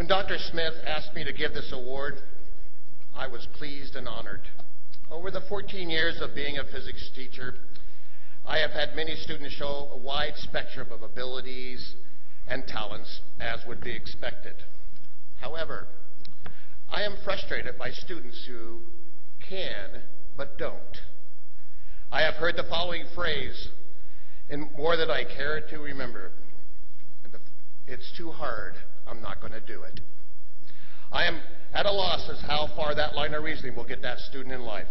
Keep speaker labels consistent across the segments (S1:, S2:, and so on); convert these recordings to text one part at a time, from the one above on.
S1: When Dr. Smith asked me to give this award, I was pleased and honored. Over the 14 years of being a physics teacher, I have had many students show a wide spectrum of abilities and talents, as would be expected. However, I am frustrated by students who can but don't. I have heard the following phrase, "In more than I care to remember. It's too hard, I'm not going to do it." I am at a loss as how far that line of reasoning will get that student in life.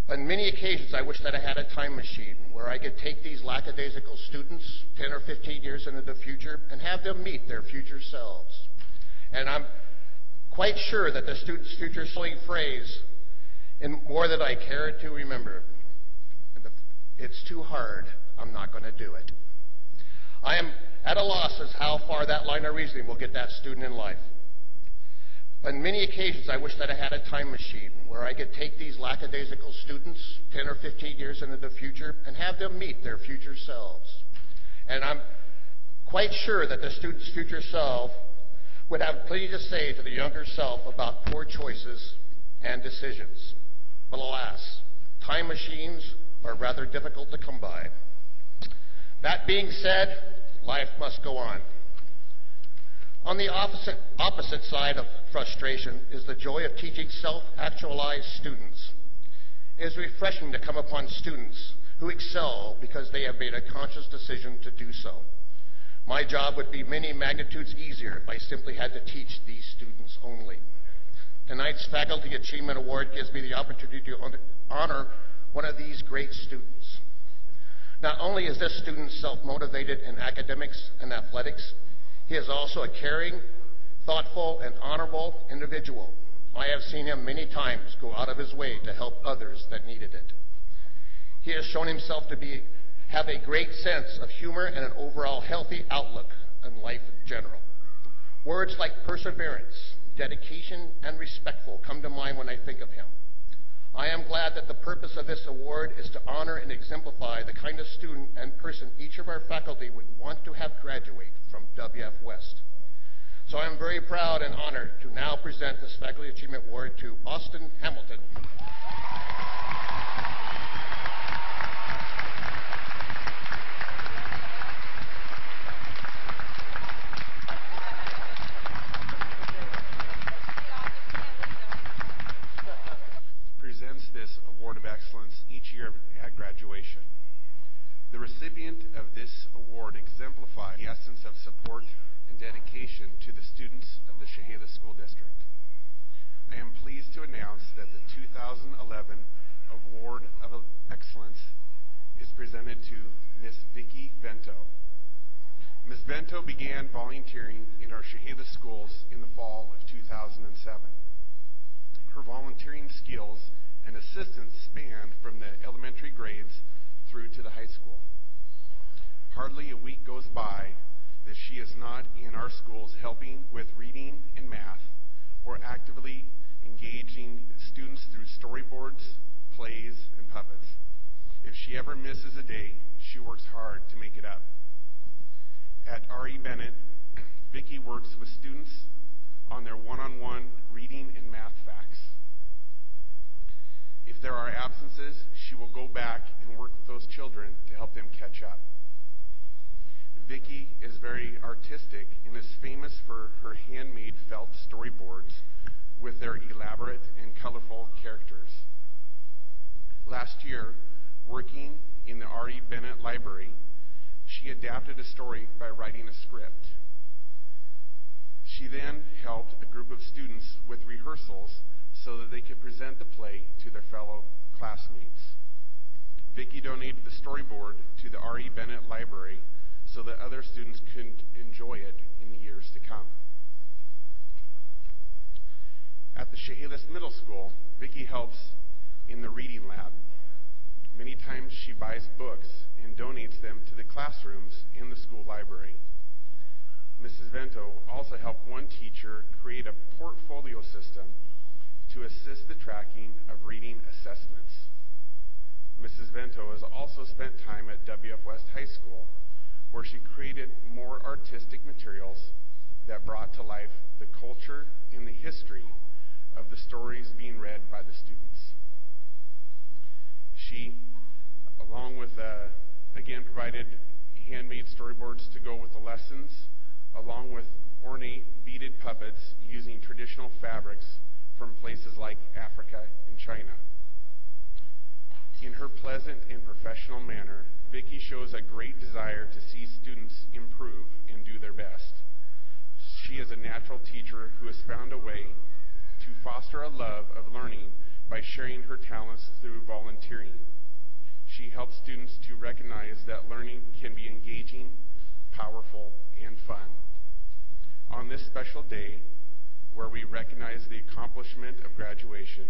S1: On many occasions, I wish that I had a time machine where I could take these lackadaisical students 10 or 15 years into the future and have them meet their future selves. And I'm quite sure that the student's future selling phrase, "In more than I care to remember. It's too hard, I'm not going to do it." I am at a loss as how far that line of reasoning will get that student in life. On many occasions, I wish that I had a time machine where I could take these lackadaisical students 10 or 15 years into the future and have them meet their future selves. And I'm quite sure that the student's future self would have plenty to say to the younger self about poor choices and decisions. But alas, time machines are rather difficult to come by. That being said, life must go on. On the opposite side of frustration is the joy of teaching self-actualized students. It is refreshing to come upon students who excel because they have made a conscious decision to do so. My job would be many magnitudes easier if I simply had to teach these students only. Tonight's Faculty Achievement Award gives me the opportunity to honor one of these great students. Not only is this student self-motivated in academics and athletics, he is also a caring, thoughtful, and honorable individual. I have seen him many times go out of his way to help others that needed it. He has shown himself to have a great sense of humor and an overall healthy outlook on life in general. Words like perseverance, dedication, and respectful come to mind when I think of him. I am glad that the purpose of this award is to honor and exemplify the kind of student and person each of our faculty would want to have graduate from WF West. So I am very proud and honored to now present this Faculty Achievement Award to Austin Hamilton.
S2: Presents this Award of Excellence each year at graduation. The recipient of this award exemplifies the essence of support and dedication to the students of the Chehalis School District. I am pleased to announce that the 2011 Award of Excellence is presented to Miss Vicki Vento. Ms. Vento began volunteering in our Chehalis schools in the fall of 2007. Her volunteering skills and assistance spanned from the elementary grades through to the high school. Hardly a week goes by that she is not in our schools helping with reading and math or actively engaging students through storyboards, plays, and puppets. If she ever misses a day, she works hard to make it up. At R.E. Bennett, Vicki works with students on their one-on-one reading and math facts. If there are absences, she will go back and work with those children to help them catch up. Vicki is very artistic and is famous for her handmade felt storyboards with their elaborate and colorful characters. Last year, working in the R.E. Bennett Library, she adapted a story by writing a script. She then helped a group of students with rehearsals so that they could present the play to their fellow classmates. Vicki donated the storyboard to the R.E. Bennett Library so that other students could enjoy it in the years to come. At the Chehalis Middle School, Vicki helps in the reading lab. Many times she buys books and donates them to the classrooms in the school library. Mrs. Vento also helped one teacher create a portfolio system to assist the tracking of reading assessments. Mrs. Vento has also spent time at WF West High School, where she created more artistic materials that brought to life the culture and the history of the stories being read by the students. She, along with, again, provided handmade storyboards to go with the lessons, along with ornate beaded puppets using traditional fabrics from places like Africa and China. In her pleasant and professional manner, Vicki shows a great desire to see students improve and do their best. She is a natural teacher who has found a way to foster a love of learning by sharing her talents through volunteering. She helps students to recognize that learning can be engaging, powerful, and fun. On this special day, where we recognize the accomplishment of graduation,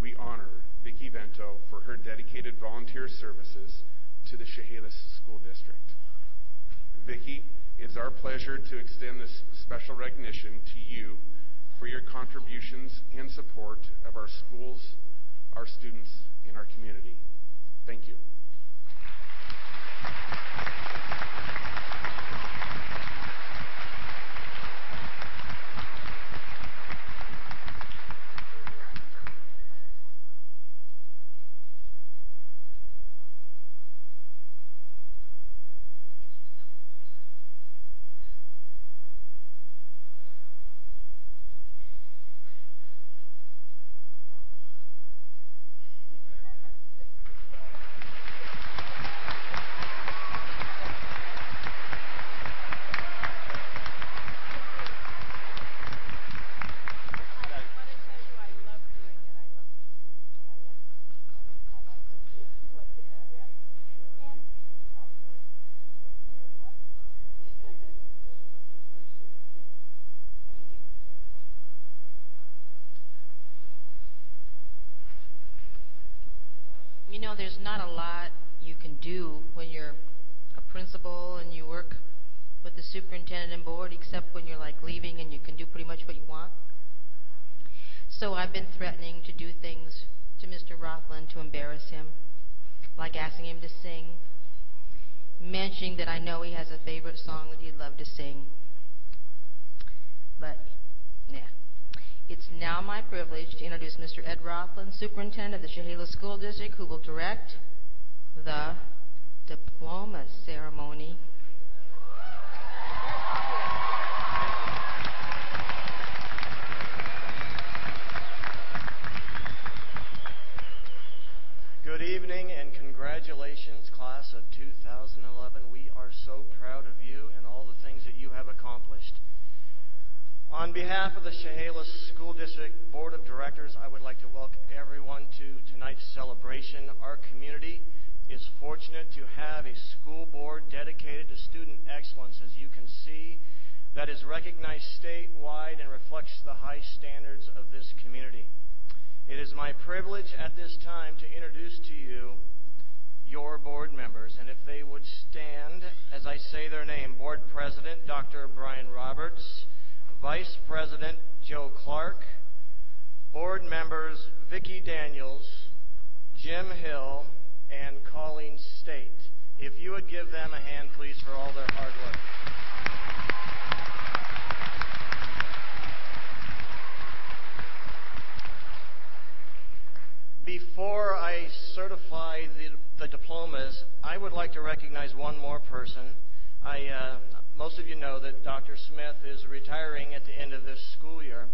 S2: we honor Vicki Vento for her dedicated volunteer services to the Chehalis School District. Vicki, it's our pleasure to extend this special recognition to you for your contributions and support of our schools, our students, and our community. Thank you.
S3: You know, there's not a lot you can do when you're a principal and you work with the superintendent and board, except when you're like leaving and you can do pretty much what you want. So I've been threatening to do things to Mr. Rothland to embarrass him, like asking him to sing, mentioning that I know he has a favorite song that he'd love to sing. But, yeah. It's now my privilege to introduce Mr. Ed Rothland, Superintendent of the Chehalis School District, who will direct the diploma ceremony.
S4: Good evening and congratulations, class of 2011. We are so proud of you and all the things that you have accomplished. On behalf of the Chehalis School District Board of Directors, I would like to welcome everyone to tonight's celebration. Our community is fortunate to have a school board dedicated to student excellence, as you can see, that is recognized statewide and reflects the high standards of this community. It is my privilege at this time to introduce to you your board members, and if they would stand as I say their name. Board President Dr. Brian Roberts, Vice President Joe Clark, board members Vicki Daniels, Jim Hill, and Colleen State. If you would give them a hand, please, for all their hard work. Before I certify the diplomas, I would like to recognize one more person. Most of you know that Dr. Smith is retiring at the end of this school year.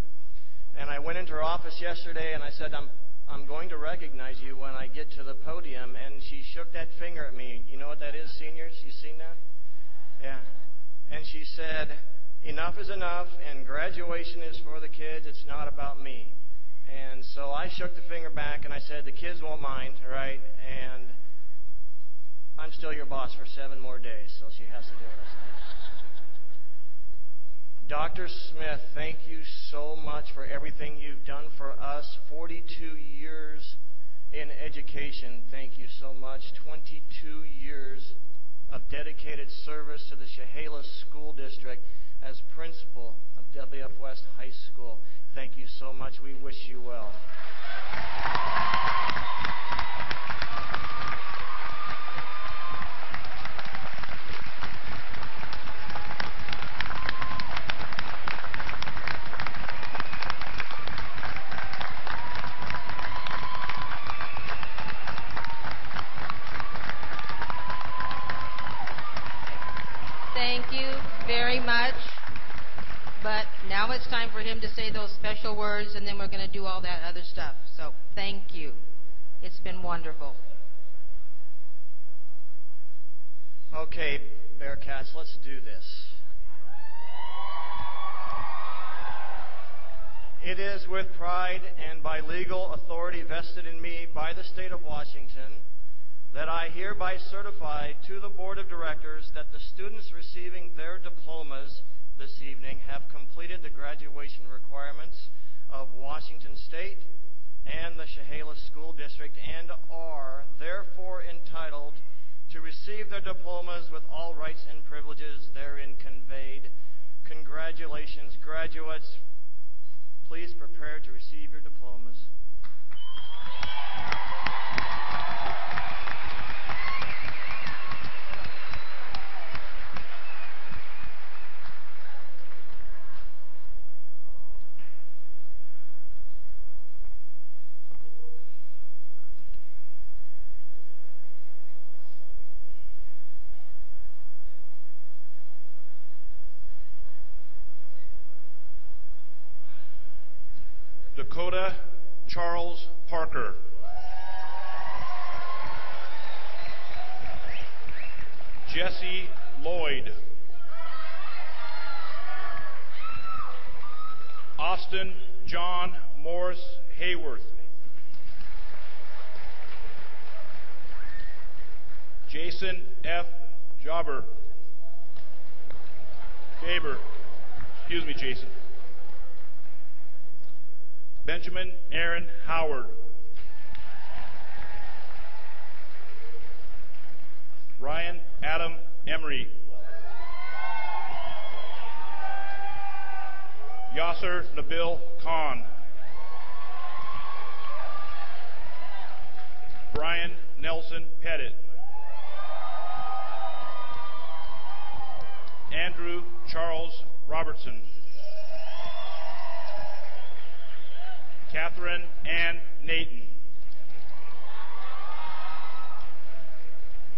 S4: And I went into her office yesterday and I said, I'm going to recognize you when I get to the podium. And she shook that finger at me. You know what that is, seniors? You seen that? Yeah. And she said, enough is enough, and graduation is for the kids. It's not about me. And so I shook the finger back and I said, the kids won't mind, right? And I'm still your boss for 7 more days, so she has to do it. Dr. Smith, thank you so much for everything you've done for us. 42 years in education, thank you so much. 22 years of dedicated service to the Chehalis School District as principal of WF West High School. Thank you so much. We wish you well.
S3: Thank you very much. But now it's time for him to say those special words, and then we're going to do all that other stuff. So thank you. It's been wonderful.
S4: Okay, Bearcats, let's do this. It is with pride and by legal authority vested in me by the state of Washington that I hereby certify to the Board of Directors that the students receiving their diplomas this evening have completed the graduation requirements of Washington State and the Chehalis School District and are therefore entitled to receive their diplomas with all rights and privileges therein conveyed. Congratulations, graduates. Please prepare to receive your diplomas.
S5: Dakota Charles Parker. Jesse Lloyd. Austin John Morris Hayworth. Jason F. Jobber. Gaber. Excuse me, Jason. Benjamin Aaron Howard. Ryan Adam Emery. Yasser Nabil Khan. Brian Nelson Pettit. Andrew Charles Robertson. Catherine Ann Naton.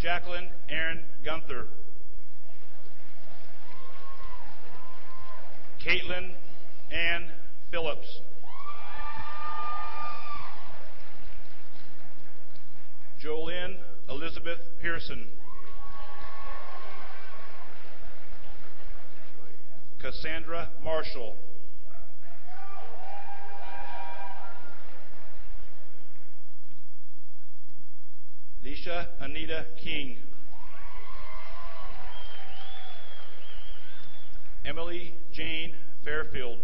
S5: Jacqueline Aaron Gunther. Caitlin Ann Phillips. Jolynn Elizabeth Pearson. Cassandra Marshall. Lisha Anita King. Emily Jane Fairfield.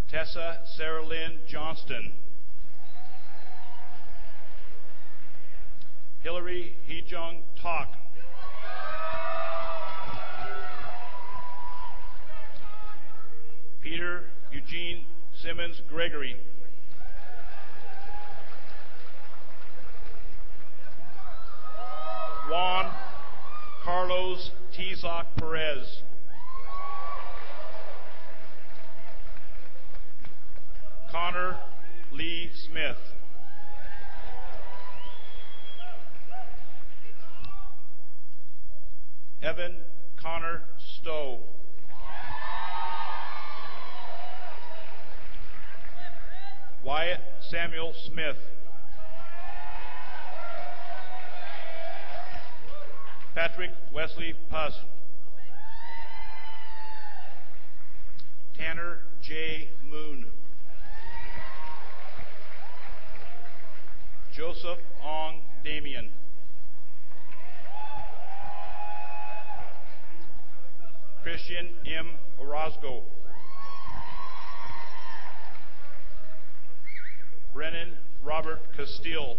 S5: Tessa Sarah Lynn Johnston. Hillary Hee-jung Tak. Peter Eugene Simmons Gregory. Juan Carlos Tizoc Perez. Connor Lee Smith. Evan Connor Stowe. Wyatt Samuel Smith. Patrick Wesley Puss. Tanner J. Moon. Joseph Ong Damien. Christian M. Orozco. Brennan Robert Castile.